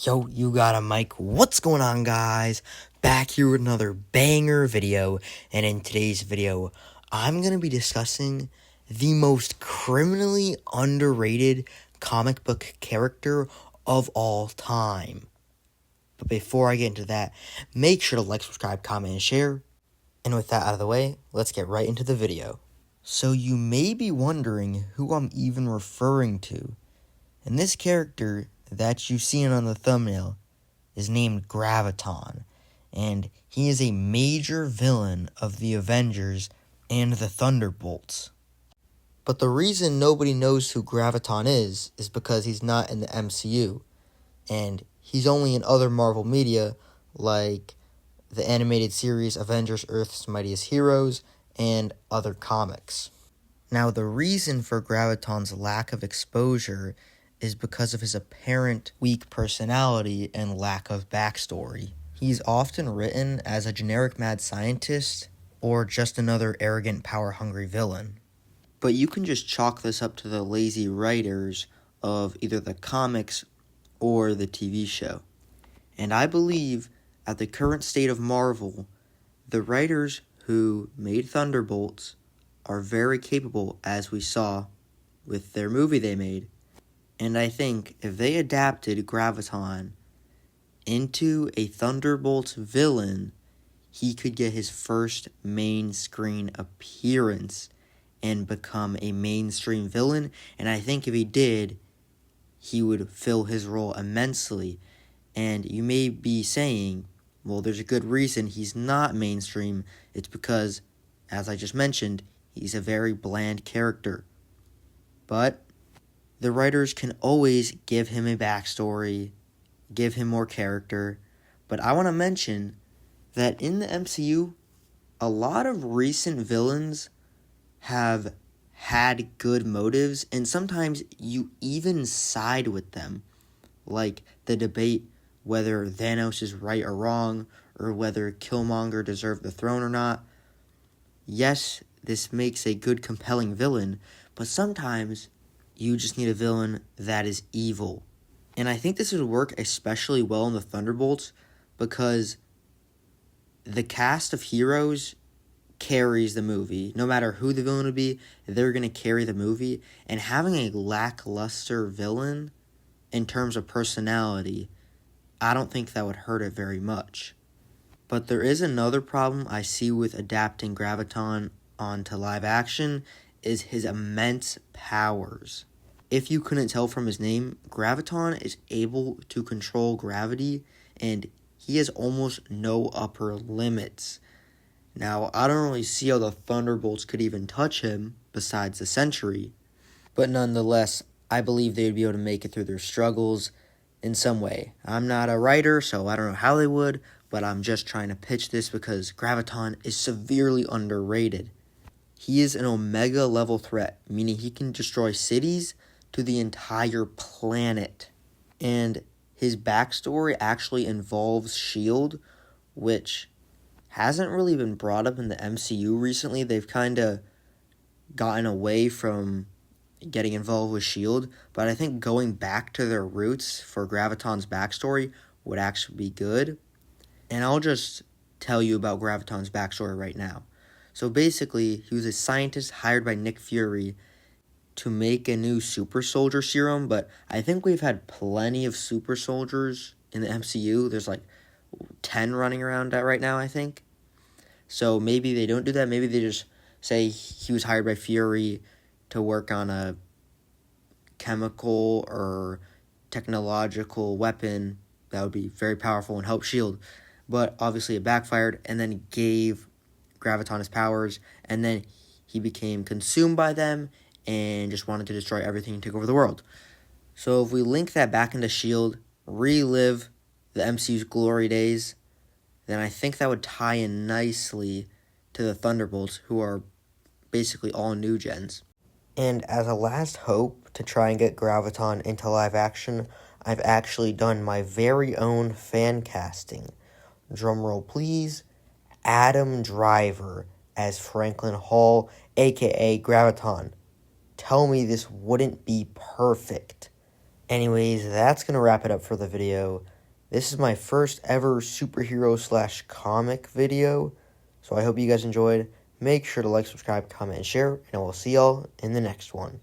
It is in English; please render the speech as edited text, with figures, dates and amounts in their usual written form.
Yo, you got a mic? What's going on, guys? Back here with another banger video, and in today's video, I'm going to be discussing the most criminally underrated comic book character of all time. But before I get into that, make sure to like, subscribe, comment, and share. And with that out of the way, let's get right into the video. So you may be wondering who I'm even referring to. And this character that you've seen on the thumbnail is named Graviton, and he is a major villain of the Avengers and the Thunderbolts. But the reason nobody knows who Graviton is because he's not in the MCU, and he's only in other Marvel media like the animated series Avengers Earth's Mightiest Heroes and other comics. Now, the reason for Graviton's lack of exposure is because of his apparent weak personality and lack of backstory. He's often written as a generic mad scientist or just another arrogant, power-hungry villain. But you can just chalk this up to the lazy writers of either the comics or the TV show. And I believe, at the current state of Marvel, the writers who made Thunderbolts are very capable, as we saw with their movie they made. And I think if they adapted Graviton into a Thunderbolts villain, he could get his first main screen appearance and become a mainstream villain. And I think if he did, he would fill his role immensely. And you may be saying, well, there's a good reason he's not mainstream. It's because, as I just mentioned, he's a very bland character. But the writers can always give him a backstory, give him more character. But I want to mention that in the MCU, a lot of recent villains have had good motives, and sometimes you even side with them. Like the debate whether Thanos is right or wrong, or whether Killmonger deserved the throne or not. Yes, this makes a good, compelling villain, but sometimes you just need a villain that is evil. And I think this would work especially well in the Thunderbolts because the cast of heroes carries the movie. No matter who the villain would be, they're going to carry the movie. And having a lackluster villain in terms of personality, I don't think that would hurt it very much. But there is another problem I see with adapting Graviton onto live action, is his immense powers. If you couldn't tell from his name, Graviton is able to control gravity, and he has almost no upper limits. Now, I don't really see how the Thunderbolts could even touch him, besides the Sentry, but nonetheless, I believe they would be able to make it through their struggles in some way. I'm not a writer, so I don't know how they would, but I'm just trying to pitch this because Graviton is severely underrated. He is an Omega level threat, meaning he can destroy cities to the entire planet. And his backstory actually involves S.H.I.E.L.D., which hasn't really been brought up in the MCU recently. They've kind of gotten away from getting involved with S.H.I.E.L.D., but I think going back to their roots for Graviton's backstory would actually be good. And I'll just tell you about Graviton's backstory right now. So basically, he was a scientist hired by Nick Fury to make a new super soldier serum, but I think we've had plenty of super soldiers in the MCU. There's like 10 running around right now, I think. So maybe they don't do that. Maybe they just say he was hired by Fury to work on a chemical or technological weapon that would be very powerful and help S.H.I.E.L.D. But obviously it backfired, and then gave Graviton his powers, and then he became consumed by them and just wanted to destroy everything and take over the world. So if we link that back into S.H.I.E.L.D., relive the MCU's glory days, then I think that would tie in nicely to the Thunderbolts, who are basically all new gens. And as a last hope to try and get Graviton into live action, I've actually done my very own fan casting. Drumroll please. Adam Driver as Franklin Hall, aka Graviton. Tell me this wouldn't be perfect. Anyways, that's going to wrap it up for the video. This is my first ever superhero slash comic video. So I hope you guys enjoyed. Make sure to like, subscribe, comment, and share. And I will see y'all in the next one.